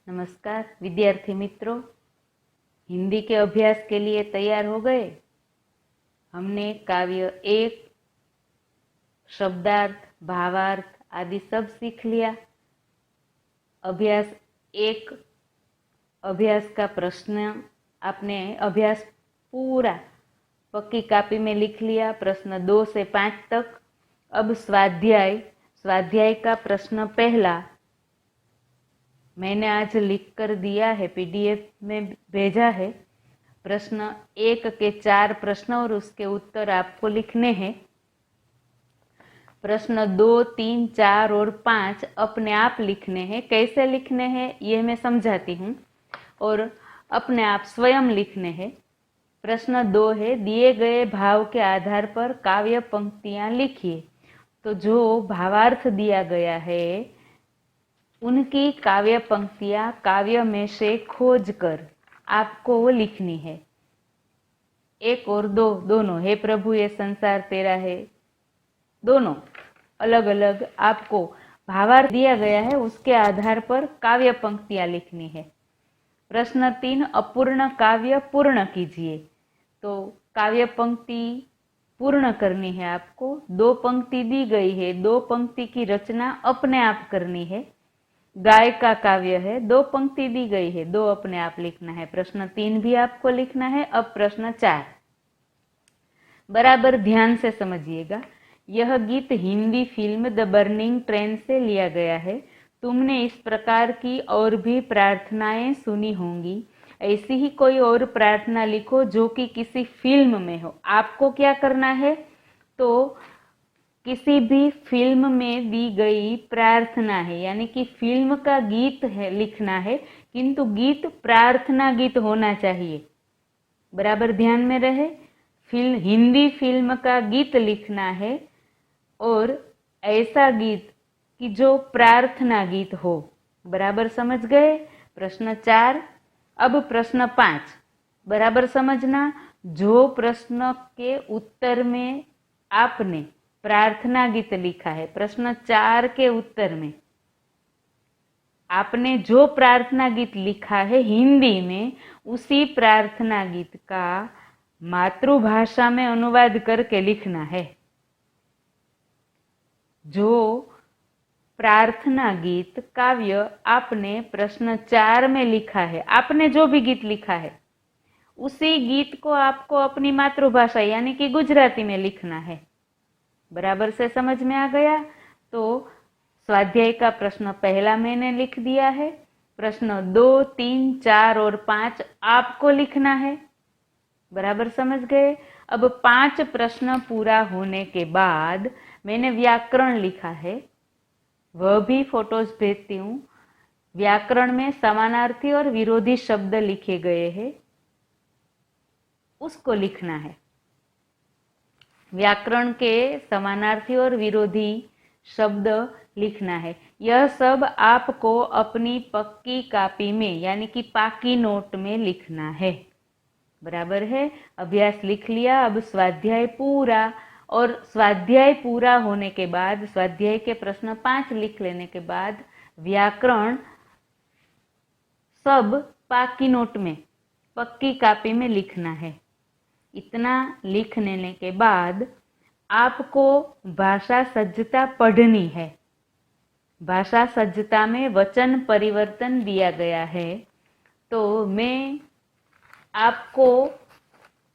नमस्कार विद्यार्थी मित्रों, हिंदी के अभ्यास के लिए तैयार हो गए। हमने काव्य 1, शब्दार्थ, भावार्थ आदि सब सीख लिया। अभ्यास 1, अभ्यास का प्रश्न आपने अभ्यास पूरा पक्की कापी में लिख लिया, प्रश्न 2 से 5 तक। अब स्वाध्याय का प्रश्न पहला मैंने आज लिख कर दिया है, पीडीएफ में भेजा है। प्रश्न 1 के 4 प्रश्न और उसके उत्तर आपको लिखने हैं। प्रश्न 2, 3, 4 और 5 अपने आप लिखने हैं। कैसे लिखने हैं यह मैं समझाती हूँ और अपने आप स्वयं लिखने हैं। प्रश्न 2 है, दिए गए भाव के आधार पर काव्य पंक्तियां लिखिए। तो जो भावार्थ दिया गया है उनकी काव्य पंक्तियां काव्य में से खोज कर आपको लिखनी है। 1 और 2 दोनों, हे प्रभु ये संसार तेरा है, दोनों अलग अलग आपको भावार्थ दिया गया है, उसके आधार पर काव्य पंक्तियां लिखनी है। प्रश्न 3, अपूर्ण काव्य पूर्ण कीजिए। तो काव्य पंक्ति पूर्ण करनी है आपको। 2 पंक्ति दी गई है, 2 पंक्ति की रचना अपने आप करनी है। गाय का काव्य है, 2 पंक्ति दी गई है, 2 अपने आप लिखना है। प्रश्न 3 भी आपको लिखना है। अब प्रश्न 4 बराबर ध्यान से समझिएगा। यह गीत Hindi film the burning train से लिया गया है। तुमने इस प्रकार की और भी प्रार्थनाएं सुनी होंगी। ऐसी ही कोई और प्रार्थना लिखो जो कि किसी फिल्म में हो। आपको क्या करना है, तो किसी भी फिल्म में दी गई प्रार्थना है, यानी कि फिल्म का गीत है लिखना है, किंतु गीत प्रार्थना गीत होना चाहिए। बराबर ध्यान में रहे, हिंदी फिल्म का गीत लिखना है और ऐसा गीत कि जो प्रार्थना गीत हो। बराबर समझ गए। प्रश्न 4। अब प्रश्न 5 बराबर समझना। जो प्रश्न के उत्तर में आपने प्रार्थना गीत लिखा है, प्रश्न 4 के उत्तर में आपने जो प्रार्थना गीत लिखा है हिंदी में, उसी प्रार्थना गीत का मातृभाषा में अनुवाद करके लिखना है। जो प्रार्थना गीत काव्य आपने प्रश्न 4 में लिखा है, आपने जो भी गीत लिखा है उसी गीत को आपको अपनी मातृभाषा यानी कि गुजराती में लिखना है। बराबर से समझ में आ गया। तो स्वाध्याय का प्रश्न पहला मैंने लिख दिया है। प्रश्न 2, 3, 4 और 5 आपको लिखना है। बराबर समझ गए। अब 5 प्रश्न पूरा होने के बाद मैंने व्याकरण लिखा है, वह भी फोटोज भेजती हूँ। व्याकरण में समानार्थी और विरोधी शब्द लिखे गए हैं, उसको लिखना है। व्याकरण के समानार्थी और विरोधी शब्द लिखना है। यह सब आपको अपनी पक्की कापी में यानी कि पाकी नोट में लिखना है। बराबर है। अभ्यास लिख लिया। अब स्वाध्याय पूरा, और स्वाध्याय पूरा होने के बाद स्वाध्याय के प्रश्न 5 लिख लेने के बाद व्याकरण सब पाकी नोट में पक्की कापी में लिखना है। इतना लिख लेने के बाद आपको भाषा सज्जता पढ़नी है। भाषा सज्जता में वचन परिवर्तन दिया गया है, तो मैं आपको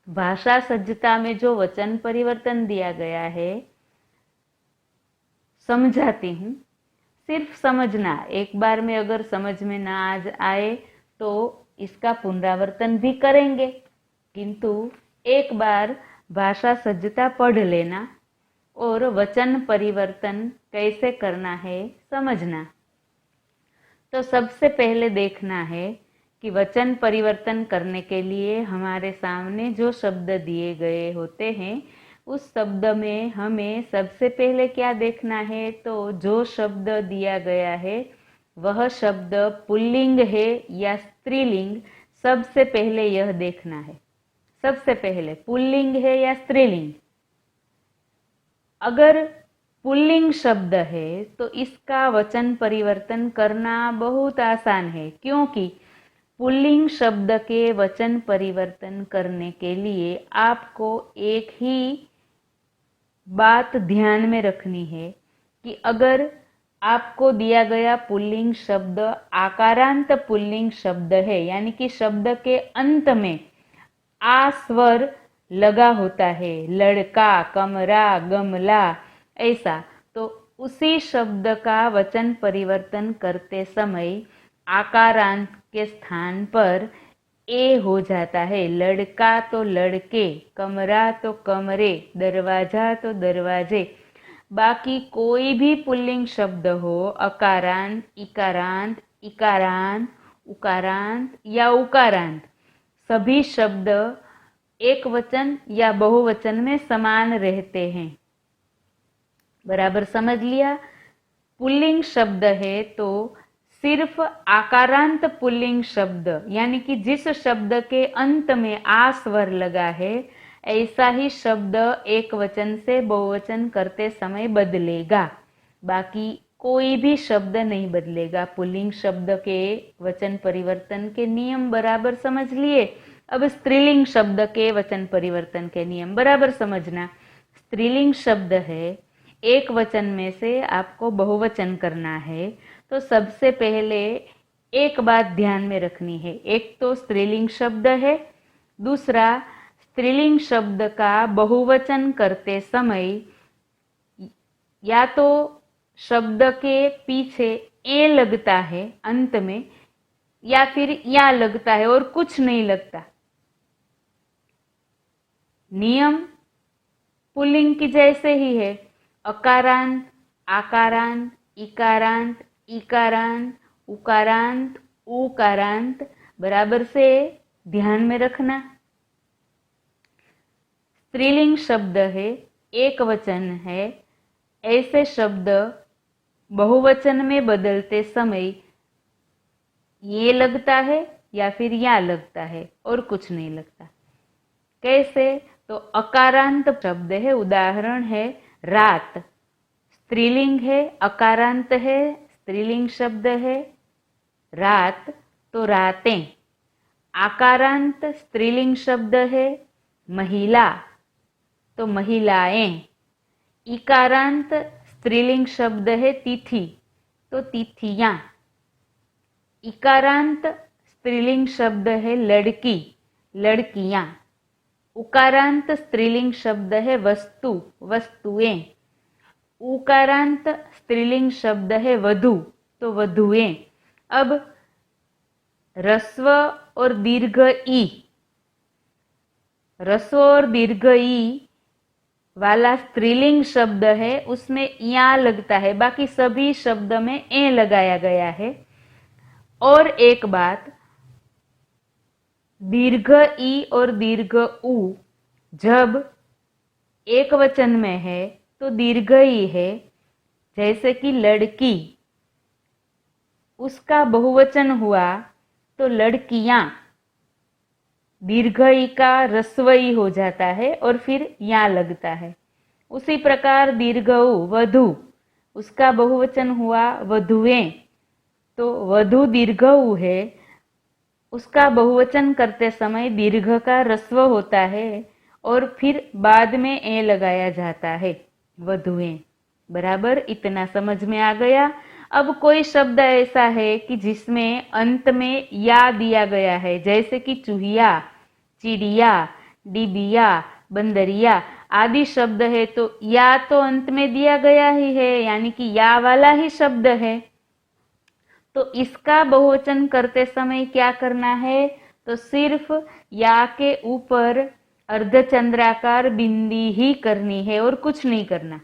भाषा सज्जता में जो वचन परिवर्तन दिया गया है समझाती हूँ। सिर्फ समझना, एक बार में अगर समझ में ना आए तो इसका पुनरावर्तन भी करेंगे, किंतु एक बार भाषा सज्जता पढ़ लेना और वचन परिवर्तन कैसे करना है समझना। तो सबसे पहले देखना है कि वचन परिवर्तन करने के लिए हमारे सामने जो शब्द दिए गए होते हैं, उस शब्द में हमें सबसे पहले क्या देखना है, तो जो शब्द दिया गया है वह शब्द पुल्लिंग है या स्त्रीलिंग, सबसे पहले यह देखना है। सबसे पहले पुल्लिंग है या स्त्रीलिंग। अगर पुल्लिंग शब्द है तो इसका वचन परिवर्तन करना बहुत आसान है, क्योंकि पुल्लिंग शब्द के वचन परिवर्तन करने के लिए आपको एक ही बात ध्यान में रखनी है कि अगर आपको दिया गया पुल्लिंग शब्द आकारांत पुल्लिंग शब्द है, यानी कि शब्द के अंत में आ स्वर लगा होता है, लड़का, कमरा, गमला, ऐसा, तो उसी शब्द का वचन परिवर्तन करते समय आकारांत के स्थान पर ए हो जाता है। लड़का तो लड़के, कमरा तो कमरे, दरवाजा तो दरवाजे। बाकी कोई भी पुल्लिंग शब्द हो, अकारांत, इकारांत, इकारांत, उकारांत या उकारांत, सभी शब्द एक वचन या बहुवचन में समान रहते हैं। बराबर समझ लिया? पुल्लिंग शब्द है तो सिर्फ आकारांत पुल्लिंग शब्द, यानी कि जिस शब्द के अंत में आ स्वर लगा है, ऐसा ही शब्द एक वचन से बहुवचन करते समय बदलेगा। बाकी कोई भी शब्द नहीं बदलेगा। पुल्लिंग शब्द के वचन परिवर्तन के नियम बराबर समझ लिए। अब स्त्रीलिंग शब्द के वचन परिवर्तन के नियम बराबर समझना। स्त्रीलिंग शब्द है, एक वचन में से आपको बहुवचन करना है, तो सबसे पहले एक बात ध्यान में रखनी है। एक तो स्त्रीलिंग शब्द है, दूसरा स्त्रीलिंग शब्द का बहुवचन करते समय या तो शब्द के पीछे ए लगता है अंत में, या फिर या लगता है और कुछ नहीं लगता। नियम पुल्लिंग की जैसे ही है। अकारांत, आकारांत, इकारांत, इकारांत, उकारांत, उकारांत बराबर से ध्यान में रखना। स्त्रीलिंग शब्द है, एक वचन है, ऐसे शब्द बहुवचन में बदलते समय ये लगता है या फिर या लगता है और कुछ नहीं लगता। कैसे? तो अकारांत शब्द है, उदाहरण है रात, स्त्रीलिंग है, अकारांत है, स्त्रीलिंग शब्द है रात, तो रातें। आकारांत स्त्रीलिंग शब्द है महिला, तो महिलाएं। इकारांत स्त्रीलिंग शब्द है तिथि, तो तिथियां। इकारांत स्त्रीलिंग शब्द है लड़की, लड़कियां। उकारांत स्त्रीलिंग शब्द है वस्तु, वस्तुएं। उकारांत स्त्रीलिंग शब्द है वधू, तो वधुएं। अब ह्रस्व और दीर्घ ई, ह्रस्व और दीर्घ ई वाला स्त्रीलिंग शब्द है, उसमें या लगता है, बाकी सभी शब्द में ए लगाया गया है। और एक बात, दीर्घ ई और दीर्घ उ जब एक वचन में है तो दीर्घ ई है, जैसे कि लड़की, उसका बहुवचन हुआ तो लड़कियां, दीर्घ ई का ह्रस्व ई हो जाता है और फिर या लगता है। उसी प्रकार दीर्घ उ वधु, उसका बहुवचन हुआ वधुएं, तो वधु दीर्घ उ है, उसका बहुवचन करते समय दीर्घ का ह्रस्व होता है और फिर बाद में ए लगाया जाता है, वधुएं। बराबर, इतना समझ में आ गया। अब कोई शब्द ऐसा है कि जिसमें अंत में या दिया गया है, जैसे कि चूहिया, चिड़िया, डिबिया, बंदरिया आदि शब्द है, तो या तो अंत में दिया गया ही है, यानी कि या वाला ही शब्द है। तो इसका बहुवचन करते समय क्या करना है? तो सिर्फ या के ऊपर अर्धचंद्राकार बिंदी ही करनी है और कुछ नहीं करना।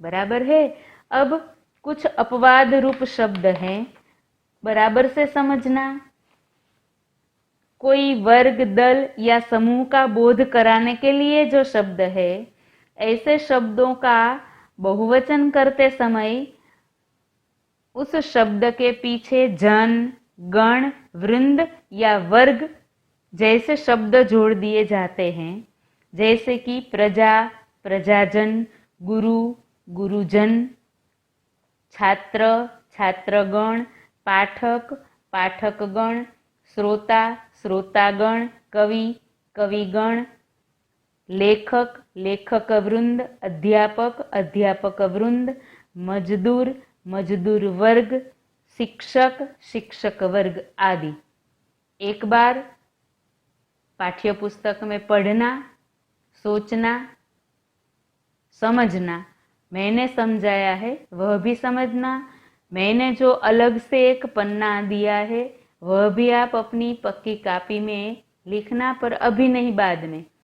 बराबर है। अब कुछ अपवाद रूप शब्द हैं, बराबर से समझना। कोई वर्ग, दल या समूह का बोध कराने के लिए जो शब्द है, ऐसे शब्दों का बहुवचन करते समय उस शब्द के पीछे जन, गण, वृंद या वर्ग जैसे शब्द जोड़ दिए जाते हैं, जैसे कि प्रजा, प्रजाजन, गुरु, गुरुजन, छात्र, छात्रगण, पाठक, पाठकगण, श्रोता, श्रोतागण, कवि, कविगण, लेखक, लेखक वृंद, अध्यापक, अध्यापक वृंद, मजदूर, मजदूर वर्ग, शिक्षक, शिक्षक वर्ग आदि। एक बार पाठ्य पुस्तक में पढ़ना, सोचना, समझना, मैंने समझाया है वह भी समझना, मैंने जो अलग से एक पन्ना दिया है वह भी आप अपनी पक्की कॉपी में लिखना, पर अभी नहीं, बाद में।